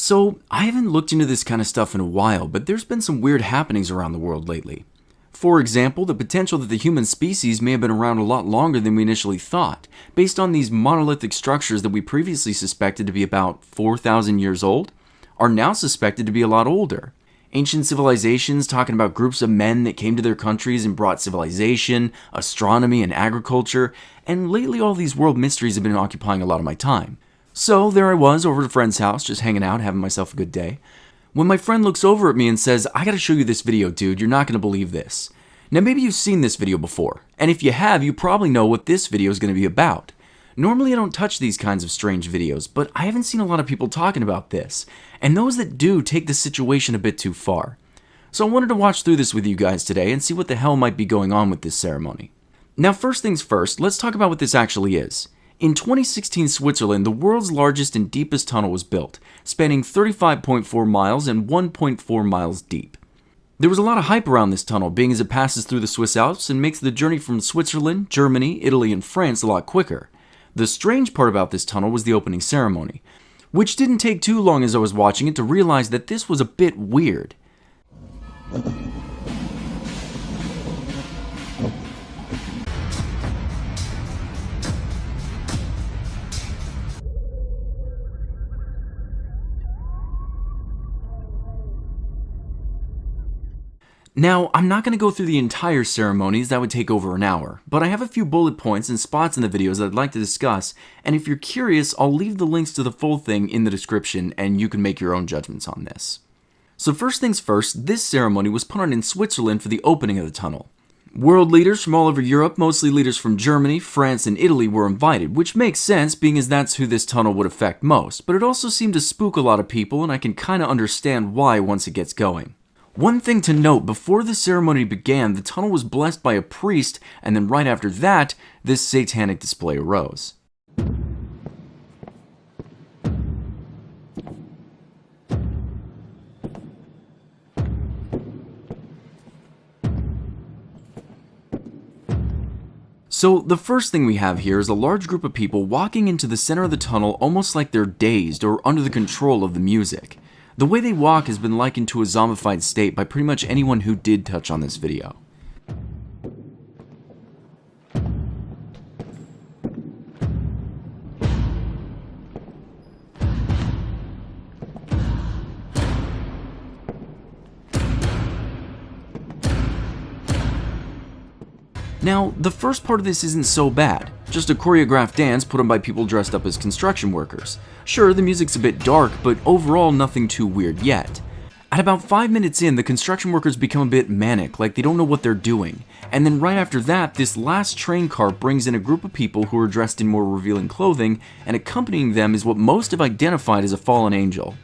So, I haven't looked into this kind of stuff in a while, but there's been some weird happenings around the world lately. For example, the potential that the human species may have been around a lot longer than we initially thought, based on these monolithic structures that we previously suspected to be about 4,000 years old, are now suspected to be a lot older. Ancient civilizations talking about groups of men that came to their countries and brought civilization, astronomy, and agriculture, and lately all these world mysteries have been occupying a lot of my time. So there I was over at a friend's house, just hanging out, having myself a good day, when my friend looks over at me and says, "I gotta show you this video, dude, you're not gonna believe this." Now maybe you've seen this video before, and if you have, you probably know what this video is gonna be about. Normally I don't touch these kinds of strange videos, but I haven't seen a lot of people talking about this, and those that do take the situation a bit too far. So I wanted to watch through this with you guys today and see what the hell might be going on with this ceremony. Now first things first, let's talk about what this actually is. In 2016 Switzerland, the world's largest and deepest tunnel was built, spanning 35.4 miles and 1.4 miles deep. There was a lot of hype around this tunnel, being as it passes through the Swiss Alps and makes the journey from Switzerland, Germany, Italy, and France a lot quicker. The strange part about this tunnel was the opening ceremony, which didn't take too long as I was watching it to realize that this was a bit weird. Now, I'm not going to go through the entire ceremonies, that would take over an hour, but I have a few bullet points and spots in the videos that I'd like to discuss, and if you're curious, I'll leave the links to the full thing in the description and you can make your own judgments on this. So first things first, this ceremony was put on in Switzerland for the opening of the tunnel. World leaders from all over Europe, mostly leaders from Germany, France, and Italy were invited, which makes sense being as that's who this tunnel would affect most, but it also seemed to spook a lot of people and I can kinda understand why once it gets going. One thing to note, before the ceremony began, the tunnel was blessed by a priest, and then right after that, this satanic display arose. So the first thing we have here is a large group of people walking into the center of the tunnel almost like they're dazed or under the control of the music. The way they walk has been likened to a zombified state by pretty much anyone who did touch on this video. Now, the first part of this isn't so bad. Just a choreographed dance put on by people dressed up as construction workers. Sure, the music's a bit dark, but overall nothing too weird yet. At about 5 minutes in, the construction workers become a bit manic, like they don't know what they're doing. And then right after that, this last train car brings in a group of people who are dressed in more revealing clothing, and accompanying them is what most have identified as a fallen angel,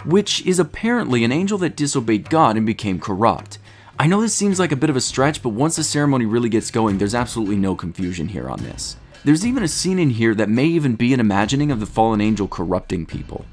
which is apparently an angel that disobeyed God and became corrupt. I know this seems like a bit of a stretch, but once the ceremony really gets going, there's absolutely no confusion here on this. There's even a scene in here that may even be an imagining of the fallen angel corrupting people.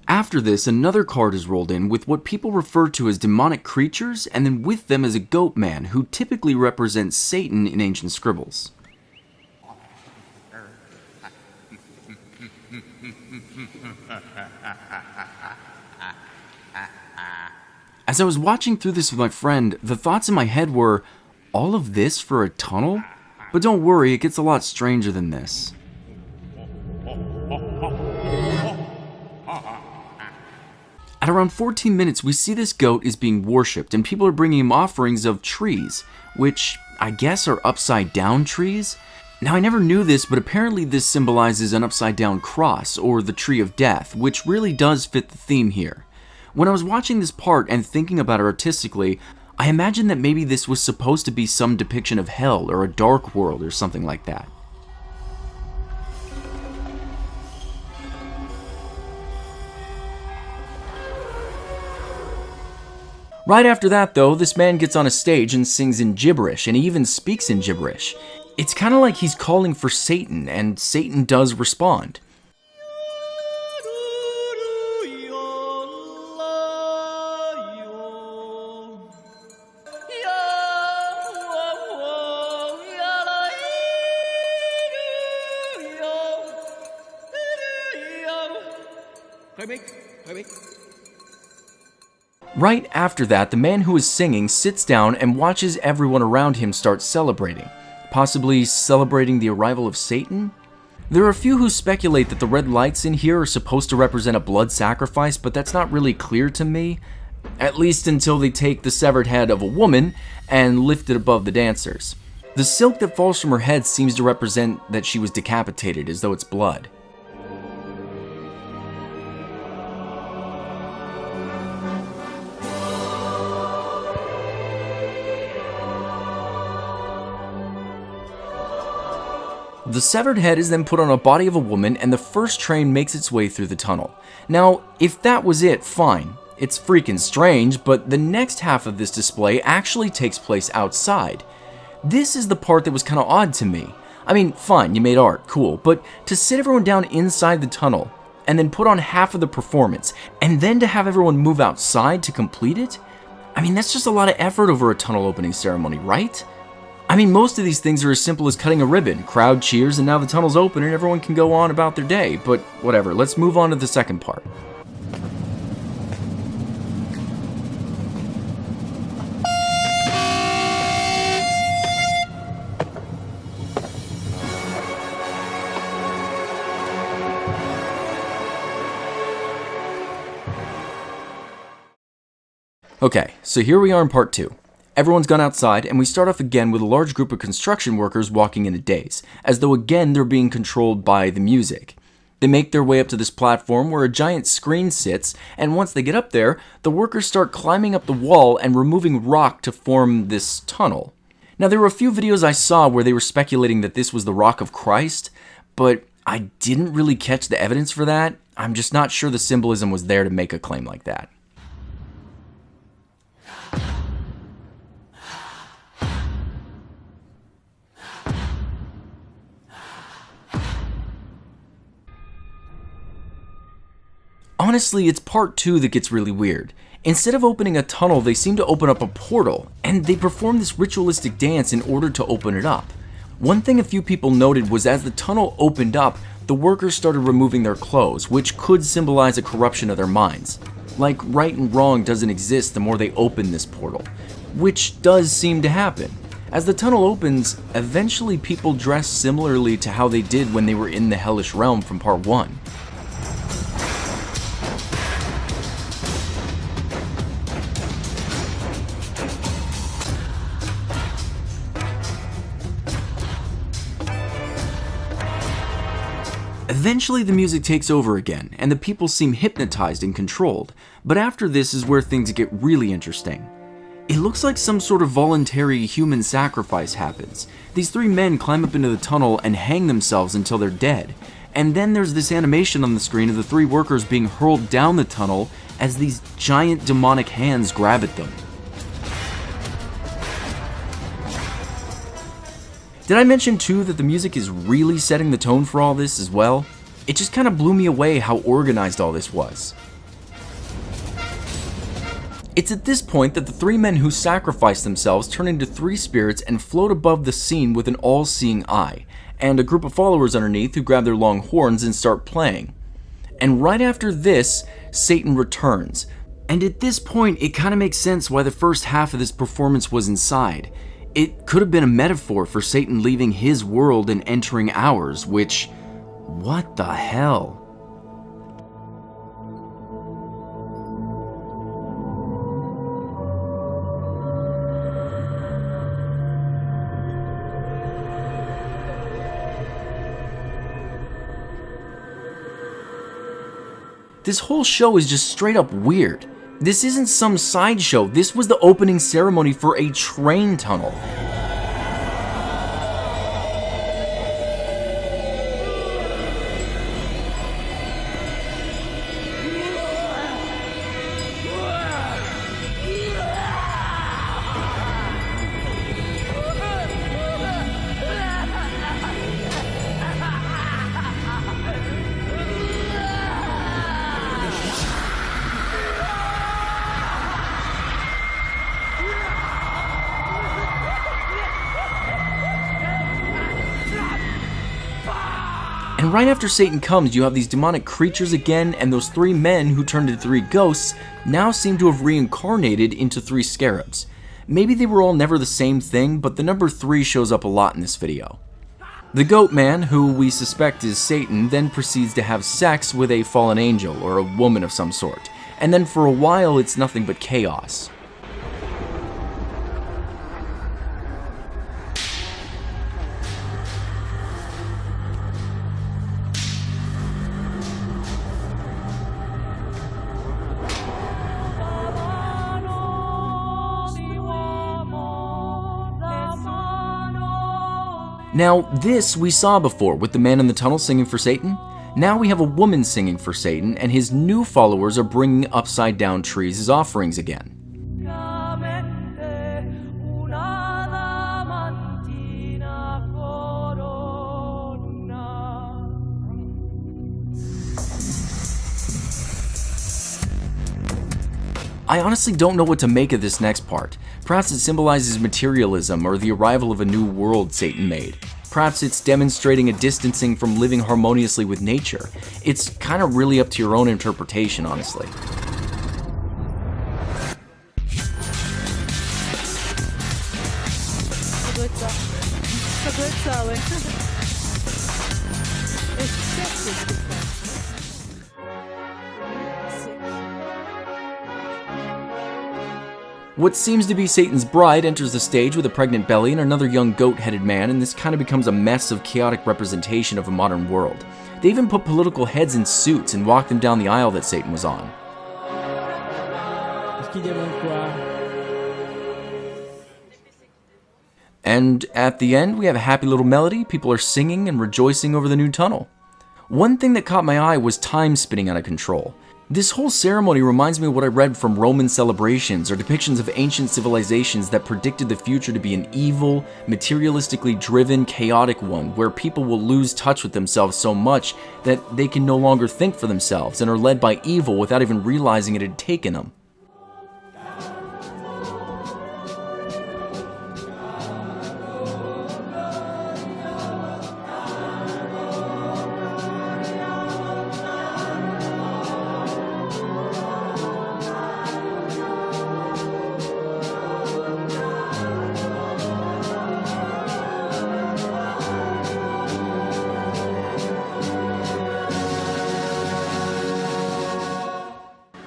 After this, another card is rolled in with what people refer to as demonic creatures, and then with them is a goat man, who typically represents Satan in ancient scribbles. As I was watching through this with my friend, the thoughts in my head were, all of this for a tunnel? But don't worry, it gets a lot stranger than this. At around 14 minutes, we see this goat is being worshipped, and people are bringing him offerings of trees, which I guess are upside down trees? Now I never knew this, but apparently this symbolizes an upside down cross, or the tree of death, which really does fit the theme here. When I was watching this part and thinking about it artistically, I imagined that maybe this was supposed to be some depiction of hell or a dark world or something like that. Right after that though, this man gets on a stage and sings in gibberish, and he even speaks in gibberish. It's kind of like he's calling for Satan, and Satan does respond. Right after that, the man who is singing sits down and watches everyone around him start celebrating, possibly celebrating the arrival of Satan? There are a few who speculate that the red lights in here are supposed to represent a blood sacrifice, but that's not really clear to me, at least until they take the severed head of a woman and lift it above the dancers. The silk that falls from her head seems to represent that she was decapitated, as though it's blood. The severed head is then put on a body of a woman, and the first train makes its way through the tunnel. Now, if that was it, fine. It's freaking strange, but the next half of this display actually takes place outside. This is the part that was kind of odd to me. I mean, fine, you made art, cool, but to sit everyone down inside the tunnel, and then put on half of the performance, and then to have everyone move outside to complete it? I mean, that's just a lot of effort over a tunnel opening ceremony, right? I mean, most of these things are as simple as cutting a ribbon, crowd cheers, and now the tunnel's open and everyone can go on about their day, but whatever, let's move on to the second part. Okay, so here we are in part 2. Everyone's gone outside, and we start off again with a large group of construction workers walking in a daze, as though again they're being controlled by the music. They make their way up to this platform where a giant screen sits, and once they get up there, the workers start climbing up the wall and removing rock to form this tunnel. Now, there were a few videos I saw where they were speculating that this was the rock of Christ, but I didn't really catch the evidence for that. I'm just not sure the symbolism was there to make a claim like that. Honestly, it's part 2 that gets really weird. Instead of opening a tunnel, they seem to open up a portal, and they perform this ritualistic dance in order to open it up. One thing a few people noted was as the tunnel opened up, the workers started removing their clothes, which could symbolize a corruption of their minds. Like right and wrong doesn't exist the more they open this portal, which does seem to happen. As the tunnel opens, eventually people dress similarly to how they did when they were in the hellish realm from part 1. Eventually the music takes over again, and the people seem hypnotized and controlled, but after this is where things get really interesting. It looks like some sort of voluntary human sacrifice happens. These 3 men climb up into the tunnel and hang themselves until they're dead, and then there's this animation on the screen of the 3 workers being hurled down the tunnel as these giant demonic hands grab at them. Did I mention too that the music is really setting the tone for all this as well? It just kind of blew me away how organized all this was. It's at this point that the 3 men who sacrifice themselves turn into 3 spirits and float above the scene with an all-seeing eye, and a group of followers underneath who grab their long horns and start playing. And right after this, Satan returns. And at this point, it kind of makes sense why the first half of this performance was inside. It could have been a metaphor for Satan leaving his world and entering ours, which, what the hell? This whole show is just straight up weird. This isn't some sideshow, this was the opening ceremony for a train tunnel. And right after Satan comes, you have these demonic creatures again, and those 3 men who turned into 3 ghosts now seem to have reincarnated into 3 scarabs. Maybe they were all never the same thing, but the number 3 shows up a lot in this video. The goat man, who we suspect is Satan, then proceeds to have sex with a fallen angel or a woman of some sort, and then for a while it's nothing but chaos. Now, this we saw before with the man in the tunnel singing for Satan. Now we have a woman singing for Satan, and his new followers are bringing upside down trees as offerings again. I honestly don't know what to make of this next part. Perhaps it symbolizes materialism or the arrival of a new world Satan made. Perhaps it's demonstrating a distancing from living harmoniously with nature. It's kind of really up to your own interpretation, honestly. What seems to be Satan's bride enters the stage with a pregnant belly and another young goat-headed man, and this kind of becomes a mess of chaotic representation of a modern world. They even put political heads in suits and walk them down the aisle that Satan was on. And at the end, we have a happy little melody. People are singing and rejoicing over the new tunnel. One thing that caught my eye was time spinning out of control. This whole ceremony reminds me of what I read from Roman celebrations or depictions of ancient civilizations that predicted the future to be an evil, materialistically driven, chaotic one, where people will lose touch with themselves so much that they can no longer think for themselves and are led by evil without even realizing it had taken them.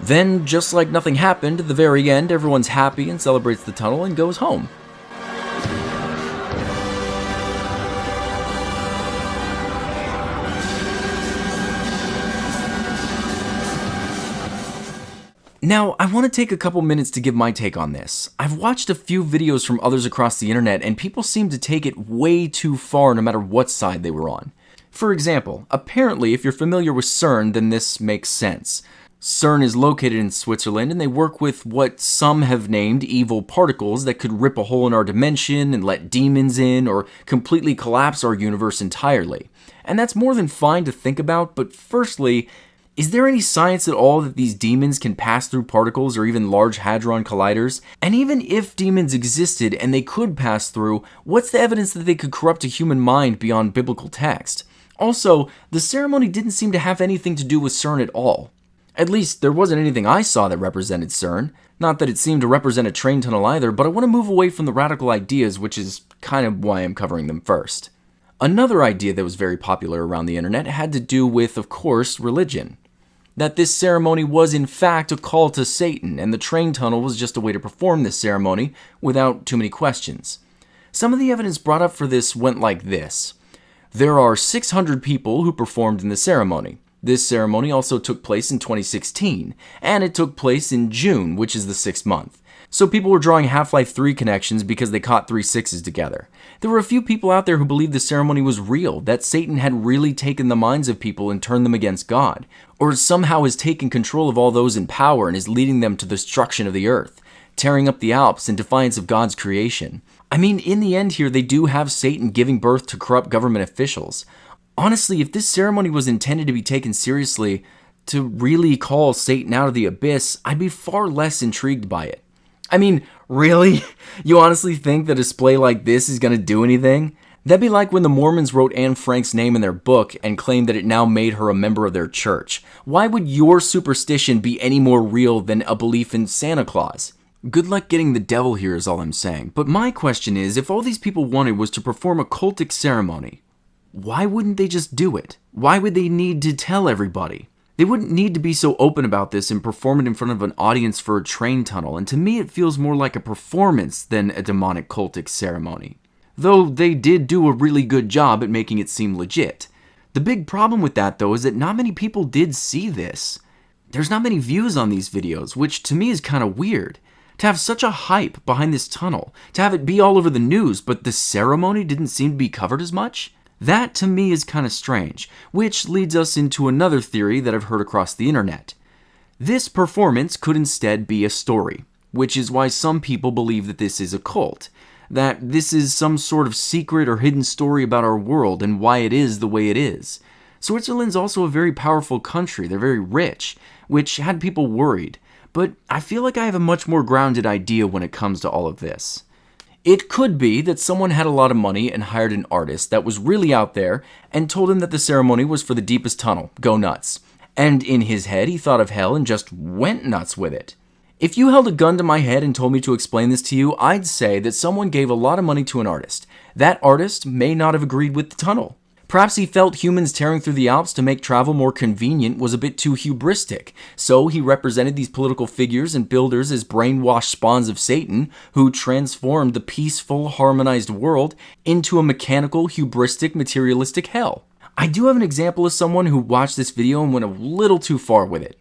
Then, just like nothing happened, at the very end, everyone's happy and celebrates the tunnel and goes home. Now, I want to take a couple minutes to give my take on this. I've watched a few videos from others across the internet, and people seem to take it way too far no matter what side they were on. For example, apparently if you're familiar with CERN, then this makes sense. CERN is located in Switzerland, and they work with what some have named evil particles that could rip a hole in our dimension and let demons in, or completely collapse our universe entirely. And that's more than fine to think about, but firstly, is there any science at all that these demons can pass through particles or even large hadron colliders? And even if demons existed and they could pass through, what's the evidence that they could corrupt a human mind beyond biblical text? Also, the ceremony didn't seem to have anything to do with CERN at all. At least, there wasn't anything I saw that represented CERN. Not that it seemed to represent a train tunnel either, but I want to move away from the radical ideas, which is kind of why I'm covering them first. Another idea that was very popular around the internet had to do with, of course, religion. That this ceremony was in fact a call to Satan, and the train tunnel was just a way to perform this ceremony without too many questions. Some of the evidence brought up for this went like this. There are 600 people who performed in the ceremony. This ceremony also took place in 2016, and it took place in June, which is the 6th month. So people were drawing Half-Life 3 connections because they caught 3 6s together. There were a few people out there who believed the ceremony was real, that Satan had really taken the minds of people and turned them against God, or somehow has taken control of all those in power and is leading them to the destruction of the earth, tearing up the Alps in defiance of God's creation. I mean, in the end here, they do have Satan giving birth to corrupt government officials. Honestly, if this ceremony was intended to be taken seriously, to really call Satan out of the abyss, I'd be far less intrigued by it. I mean, really? You honestly think that a display like this is going to do anything? That'd be like when the Mormons wrote Anne Frank's name in their book and claimed that it now made her a member of their church. Why would your superstition be any more real than a belief in Santa Claus? Good luck getting the devil here is all I'm saying. But my question is, if all these people wanted was to perform a cultic ceremony, why wouldn't they just do it? Why would they need to tell everybody? They wouldn't need to be so open about this and perform it in front of an audience for a train tunnel, and to me it feels more like a performance than a demonic cultic ceremony. Though they did do a really good job at making it seem legit. The big problem with that, though, is that not many people did see this. There's not many views on these videos, which to me is kind of weird. To have such a hype behind this tunnel, to have it be all over the news, but the ceremony didn't seem to be covered as much? That to me is kind of strange, which leads us into another theory that I've heard across the internet. This performance could instead be a story, which is why some people believe that this is a cult. That this is some sort of secret or hidden story about our world and why it is the way it is. Switzerland's also a very powerful country, they're very rich, which had people worried, but I feel like I have a much more grounded idea when it comes to all of this. It could be that someone had a lot of money and hired an artist that was really out there and told him that the ceremony was for the deepest tunnel, go nuts. And in his head he thought of hell and just went nuts with it. If you held a gun to my head and told me to explain this to you, I'd say that someone gave a lot of money to an artist. That artist may not have agreed with the tunnel. Perhaps he felt humans tearing through the Alps to make travel more convenient was a bit too hubristic, so he represented these political figures and builders as brainwashed spawns of Satan who transformed the peaceful, harmonized world into a mechanical, hubristic, materialistic hell. I do have an example of someone who watched this video and went a little too far with it.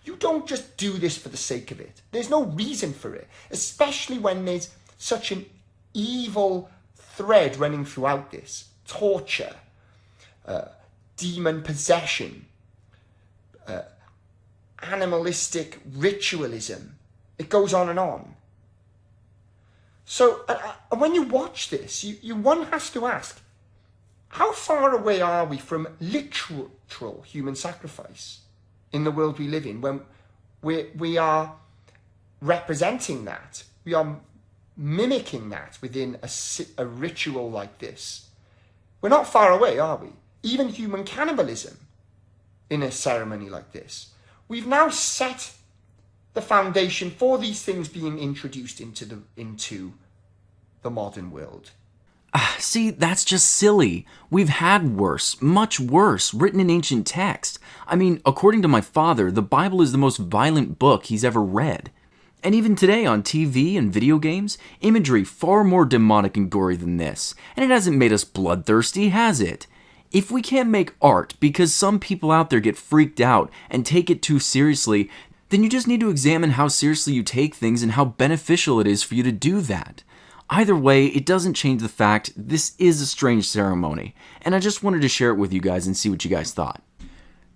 You don't just do this for the sake of it. There's no reason for it, especially when there's such an evil thread running throughout this. Torture, demon possession, animalistic ritualism. It goes on and on. So when you watch this, one has to ask, how far away are we from literal human sacrifice in the world we live in when we are representing that? We are mimicking that within a ritual like this. We're not far away, are we? Even human cannibalism in a ceremony like this. We've now set the foundation for these things being introduced into the modern world. See, that's just silly. We've had worse, much worse, written in ancient text. I mean, according to my father, the Bible is the most violent book he's ever read. And even today on TV and video games, imagery far more demonic and gory than this. And it hasn't made us bloodthirsty, has it? If we can't make art because some people out there get freaked out and take it too seriously, then you just need to examine how seriously you take things and how beneficial it is for you to do that. Either way, it doesn't change the fact this is a strange ceremony, and I just wanted to share it with you guys and see what you guys thought.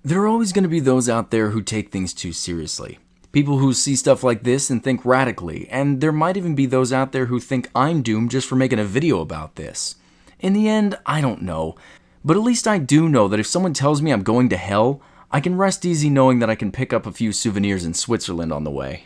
There are always going to be those out there who take things too seriously. People who see stuff like this and think radically, and there might even be those out there who think I'm doomed just for making a video about this. In the end, I don't know, but at least I do know that if someone tells me I'm going to hell, I can rest easy knowing that I can pick up a few souvenirs in Switzerland on the way.